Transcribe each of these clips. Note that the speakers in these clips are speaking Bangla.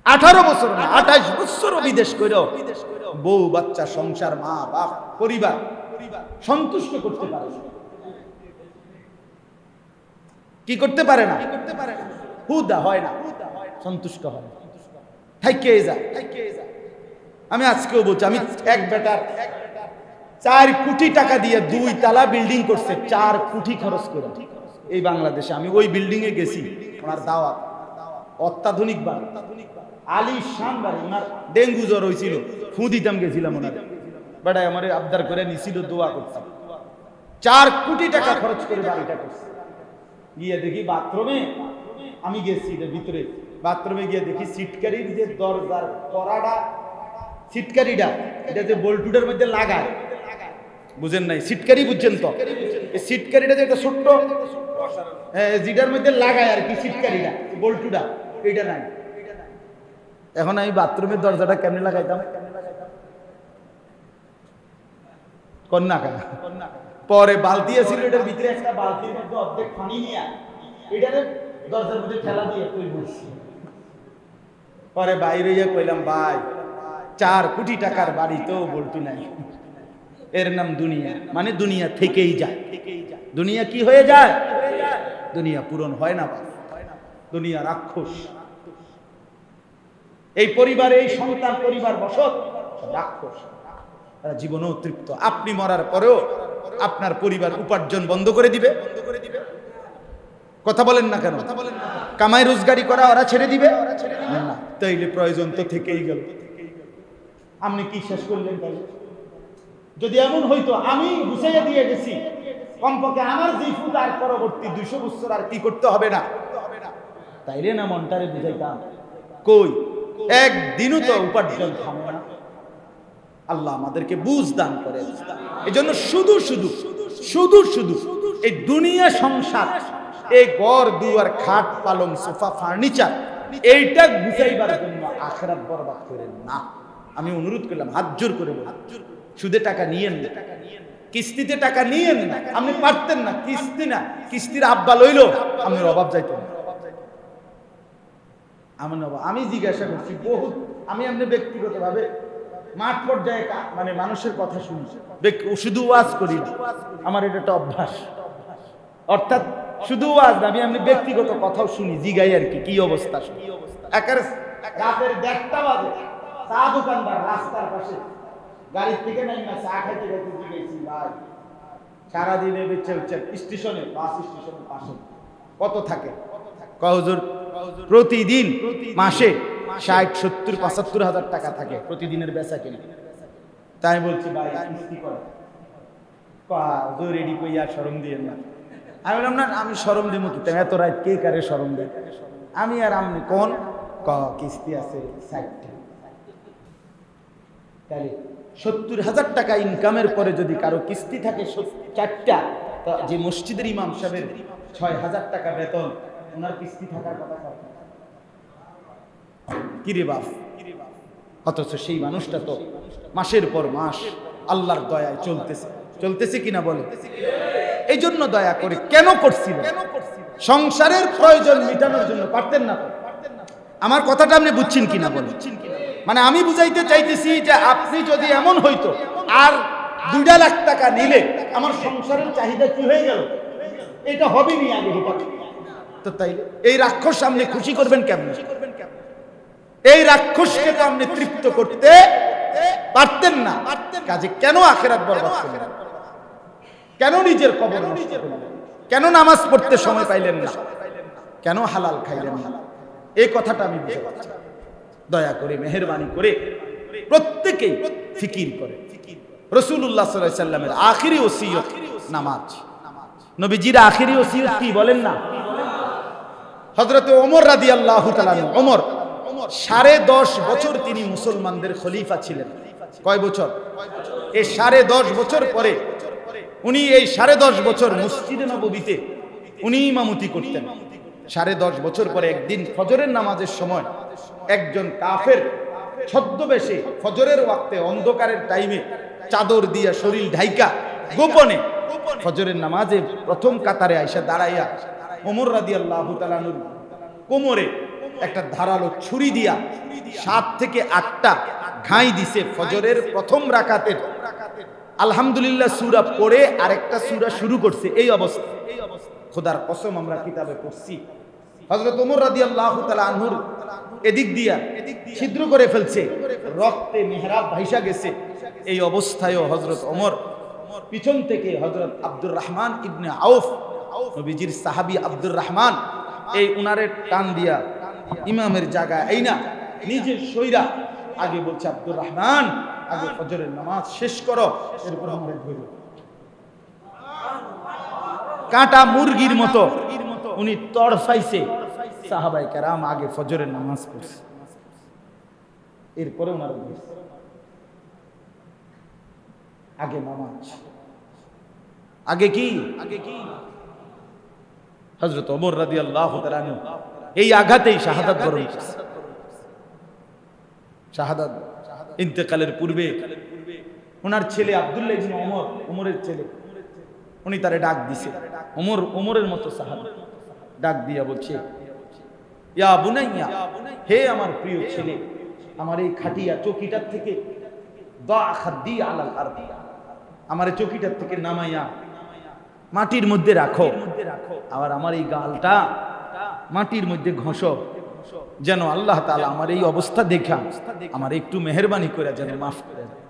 18 বছর না 28 বছরও বিদেশ কইরো বউ বাচ্চা সংসার মা বাপ পরিবার সন্তুষ্ট করতে পারে না। কি করতে পারে না? হুদা হয় না, সন্তুষ্ট হয় না, থাইকে যায়। আমি আজকেও বলছি, আমি এক বেটার 4 কোটি টাকা দিয়ে 2 তলা বিল্ডিং করছে, 4 কোটি খরচ করে এই বাংলাদেশে। আমি ওই বিল্ডিং এ গেছি, ওনার দাওয়াত, অত্যাধুনিক বাড়ি, আলিশান বাড়ি। ওনার ডেঙ্গু জ্বর হয়েছিল, ফু দিতাম, গেছিলাম ওনার বেটায় আমার আবদার করে নিছিল, দোয়া করতাম। 4 কোটি টাকা খরচ করে বাড়িটা করছে। গিয়ে দেখি বাথরুমে, আমি গেছি এর ভিতরে, বাথরুমে গিয়ে দেখি সিটকারির যে দরজার কড়াটা, সিটকারিটা এটা যে বল্টুটার মধ্যে লাগায়, বুঝেন নাই? সিটকারি বুঝছেন তো? এই সিটকারিটা যে একটা ছোট্ট যেটার মধ্যে লাগায় আর কি, সিটকারিটা বল্টুটা, এইটা নাই। এখন আমি বাথরুমের দরজাটা কেমনে লাগাইতাম? কন্যা কা পরে বালতি আছিল, এটার ভিতরে একটা বালতির মধ্যে অর্ধেক পানি নিয়ে এটারে দরজার মধ্যে ঠেলা দিয়ে তুই বসছি। পরে বাইরে গিয়ে কইলাম, ভাই 4 কোটি টাকার বাড়ি তো বলতু নাই, এর নাম দুনিয়া। মানে দুনিয়া থেকেই যায়। দুনিয়া কি হয়ে যায়? দুনিয়া পূরণ হয় না, দুনিয়া রাক্ষস। এই পরিবারে, এই সন্তান পরিবার বসত রাক্ষস, তারা জীবনেও তৃপ্ত। আপনি মরার পরেও আপনার পরিবার উপার্জন বন্ধ করে দিবে। কথা বলেন না কেন? কামাই রোজগারি করা ওরা ছেড়ে দিবে না। তাইলে প্রয়োজন তো থেকেই গেল। আপনি কি শেষ করলেন? তাহলে যদি এমন হইতো আমি গুছাইয়া দিয়ে গেছি, কমপক্ষে আমার জিফু তার পরবর্তী 200 বছর আর কি করতে হবে না, তাইলে না মনটারে বুঝাইতাম। কই একদিনও তো উপার্জন থামে না। আল্লাহ আমাদেরকে বুঝ দান করে। এজন্য শুধু শুধু শুধু শুধু এই দুনিয়া সংসার, এই ঘর দুয়ার খাট পালং সোফা ফার্নিচার, এইটা গুছাইবার জন্য আখিরাত বরবাদ করেন না। আমি অনুরোধ করলাম, হাত জোর করে বলি, সুদে টাকা নিয়েন না, কিস্তিতে টাকা নিয়েন না। আপনি পারতেন না, কিস্তি না, কিস্তির আব্বা লইলো, আপনার অভাব যাইতেন। আমি জিজ্ঞাসা করছি বহুত, আমি আপনি ব্যক্তিগত ভাবে মাঠ পর্যায়ে মানে মানুষের কথা শুনি, শুধু ওয়াজ করি না, আমার এটা একটা অভ্যাস। অর্থাৎ শুধু ওয়াজ না, আমি আপনি ব্যক্তিগত কথাও শুনি, জিগাই আর কি, কি অবস্থা। একের রাতের 1:30 বাজে চা দোকানদার রাস্তার পাশে গাড়ির থেকে নাইমা চা খাইতে খাইতে জিগাইছি, ভাই সারাদিনে বেচে হচ্ছে স্টেশনে, বাস স্টেশনের পাশে কত থাকে? হুজুর প্রতিদিন মাসে 60-70-75 হাজার টাকা থাকে প্রতিদিনের বেচা কিনে। তাই বলছি, ভাই কিস্তি করে রেডি কইয়া শরম দিয়ে না। আমি বললাম, না আমি শরম দিব কি, এত রাত কে কারে শরম দেয়? আমি আর আপনি কোন কিস্তি আছে 60টা। তাহলে 70,000 টাকা ইনকামের পরে যদি কারো কিস্তি থাকে 4টা, যে মসজিদের ইমাম সাহেবের 6,000 টাকা বেতন, ওনার কিস্তি থাকার কথা কিরে বাপ? অথচ সেই মানুষটা তো মাসের পর মাস আল্লাহর দয়ায় চলতেছে কিনা বলে? এই জন্য দয়া করে কেন করছিল? সংসারের প্রয়োজন মেটানোর জন্য পারতেন না। আমার কথাটা আপনি বুঝছেন কিনা বলে? মানে আমি বুঝাইতে চাইতেছি যে আপনি যদি এমন হইতো আর 2 লাখ টাকা নিলে আমার সংসারের চাহিদা কি হয়ে গেল, এটা হবে নি আগে তো। তাই এই রাক্ষস আপনি খুশি করবেন কেমন? এই রাক্ষসকে তো আপনি তৃপ্ত করতে পারতেন না। কাজে কেন আখিরাত বরবাদ করলেন? কেন নিজের কবর নষ্ট করলেন? কেন নামাজ পড়তে সময় পাইলেন না? কেন হালাল খাইলেন না? এই কথাটা আমি বুঝাতে চাই। দয়া করে মেহেরবানি করে প্রত্যেকেই ফিকির করে। রাসূলুল্লাহ সাল্লাল্লাহু আলাইহি সাল্লামের আখিরি ওসিয়ত নামাজ। নবীজির আখিরি ওসিয়ত কি বলেন না? হযরত ওমর রাদিয়াল্লাহু তাআলা, ওমর 10.5 বছর তিনি মুসলমানদের খলিফা ছিলেন। কয় বছর? এই 10.5 বছর পরে উনি এই 10.5 বছর মসজিদে নববীতে উনি ইমামতি করতেন। 10.5 বছর পরে একদিন ফজরের নামাজের সময় একজন কাফের ছদ্মবেশে ফজরের ওয়াক্তে অন্ধকারের টাইমে চাদর দিয়া শরীর ঢাইকা গোপনে ফজরের নামাজে প্রথম কাতারে আইসা দাঁড়াইয়া ওমর রাদিয়াল্লাহু তাআলা কোমরে একটা ধারালো ছুরি দিয়া 7 থেকে 8টা ঘাই দিছে ফজরের প্রথম রাকাতের। আলহামদুলিল্লাহ সূরা পড়ে আরেকটা সূরা শুরু করছে। এই অবস্থা, খোদার কসম আমরা কিতাবে পড়ছি হযরত ওমর রাদিয়াল্লাহু তাআলা আনহুর এদিক দিয়া ছিদ্র করে ফেলছে, রক্তে মেহরাব ভাইসা গেছে। এই অবস্থায়ও হযরত ওমর পিছন থেকে হযরত আব্দুর রহমান ইবনে আউফ, নবীজির সাহাবী আব্দুর রহমান, এই উনারে টান দিয়া ইমামের জায়গায় এই না নিজের শৈরা আগে বলছে, আব্দুর রহমান আগে ফজরের নামাজ শেষ করো, এরপর আমারে ধরো। কাটা মুরগির মতো উনি তড়ফাইছে, সাহাবায়ে কেরাম আগে ফজরের নামাজ পড়ছে, এরপরে ওনার আগে নামাজ, আগে কি হযরত ওমর রাদিয়াল্লাহু তাআলা আনহু এই আঘাতেই শাহাদাত বরণ করেছে। শাহাদাত ইন্তেকালের পূর্বে ওনার ছেলে আব্দুল্লাহ ইবনে ওমর, ওমরের ছেলে, উনি তারে ডাক দিছে, ওমর, ওমরের মতো সাহাবী, ডাক দিয়া বলছে, ইয়া বুনাইয়া, হে আমার প্রিয় ছেলে, আমার এই খাটিয়া চৌকিটার থেকে দা খাদ্দি আলাল আরদ, আমার এই চৌকিটার থেকে নামাইয়া মাটির মধ্যে রাখো, আবার আমার এই গালটা মাটির মধ্যে ঘষো, যেন আল্লাহ তাআলা আমার এই অবস্থা দেখা আমার একটু মেহেরবানি করে যেন মাফ করে দেয়।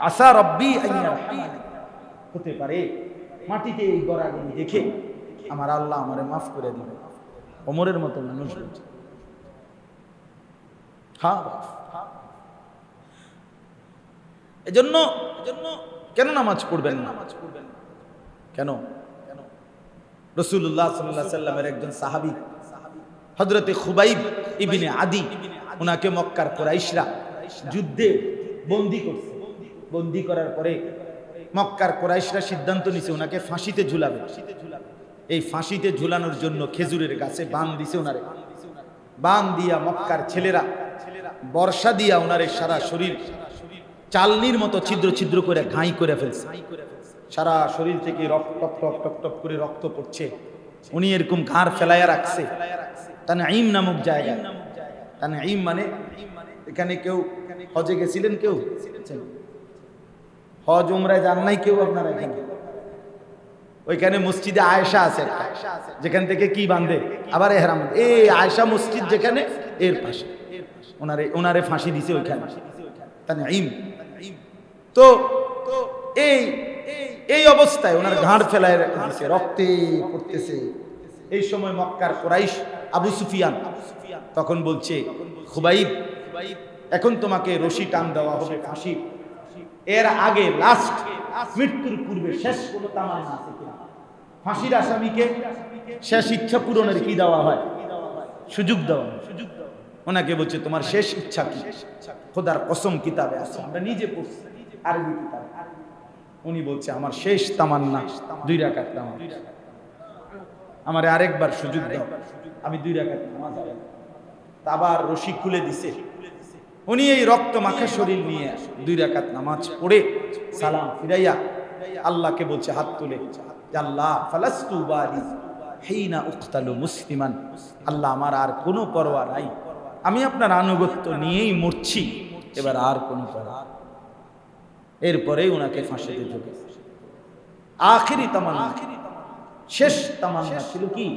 আসা রব্বি আইয়ারহামানি, হতে পারে মাটিতে এই গড়াগড়ি দেখে আমার আল্লাহ আমারে মাফ করে দিবে। ওমরের মতো মানুষ বলছে, হ্যাঁ। এজন্য কেন নামাজ পড়বেন না? কেন? রাসূলুল্লাহ সাল্লাল্লাহু আলাইহি সাল্লামের একজন সাহাবী হযরতে খুবাইব ইবনে আদি, উনাকে মক্কার কুরাইশরা যুদ্ধে বন্দী করছে। বন্দী করার পরে মক্কার কুরাইশরা সিদ্ধান্ত নিছে উনাকে ফাঁসিতে ঝুলাবে। এই ফাঁসিতে ঝুলানোর জন্য খেজুরের গাছে বান দিছে উনারে। বান দিয়া মক্কার ছেলেরা বর্ষা দিয়া উনারে সারা শরীর চালনির মতো ছিদ্র ছিদ্র করে ঘাই করে ফেলছে। সারা শরীর থেকে রক্ত টপ টপ টপ করে রক্ত পড়ছে। উনি এরকম ঘাড় ফেলাইয়া রাখছে তানঈম নামক জায়গায়। তানঈম মানে এখানে কেউ হজে গেছিলেন? কেউ হজ উমরায় যান নাই কেউ আপনারা? এখানে ওইখানে মসজিদে আয়েশা আছে একটা, যেখান থেকে কি বাঁধে আবার এহরাম, এই আয়েশা মসজিদ যেখানে, এর পাশে ওনারে ফাঁসি দিছে ওইখানে তানঈম। তো এই অবস্থায় ওনার ঘাড় ফেলায় দিছে, রক্তে পড়তেছে। এই সময় মক্কার কুরাইশ আবু সুফিয়ান তখন বলছে, খুবাইব, এখন তোমাকে রশি টান দেওয়া হবে ফাঁসি, এর আগে লাস্ট মৃত্যুর পূর্বে শেষ কোনো তামান্না আছে কিনা? ফাঁসির আসামিকে শেষ ইচ্ছা পূরণের কি দেওয়া হয়? সুযোগ দেওয়া। ওনাকে বলছে, তোমার শেষ ইচ্ছা কি? খোদার কসম কিতাবে আছে, আমরা নিজে পড়ছি আরবি কিতাব। উনি বলছে, আমার শেষ তামান্না 2 রাকাত নামাজ, আমারে আরেকবার সুযোগ দাও, আমি 2 রাকাত নামাজ আদায়। আবার রশি খুলে দিছে। উনি এই রক্ত মাখা শরীর নিয়ে 2 রাকাত নামাজ পড়ে সালাম ফিরাইয়া আল্লাহকে বলছে হাত তুলে, আল্লাহ ফালাস্তু বালি হিনা উকতালু মুসলিমান, আল্লাহ আমার আর কোনো পরোয়া নাই, আমি আপনার আনুগত্য নিয়েই মরছি, এবার আর কোনো পরোয়া। এরপরেই ওনাকে ফাঁসিতে ঝুঁকে। আখিরি তামান্না, শেষ তামান্না ছিল কি?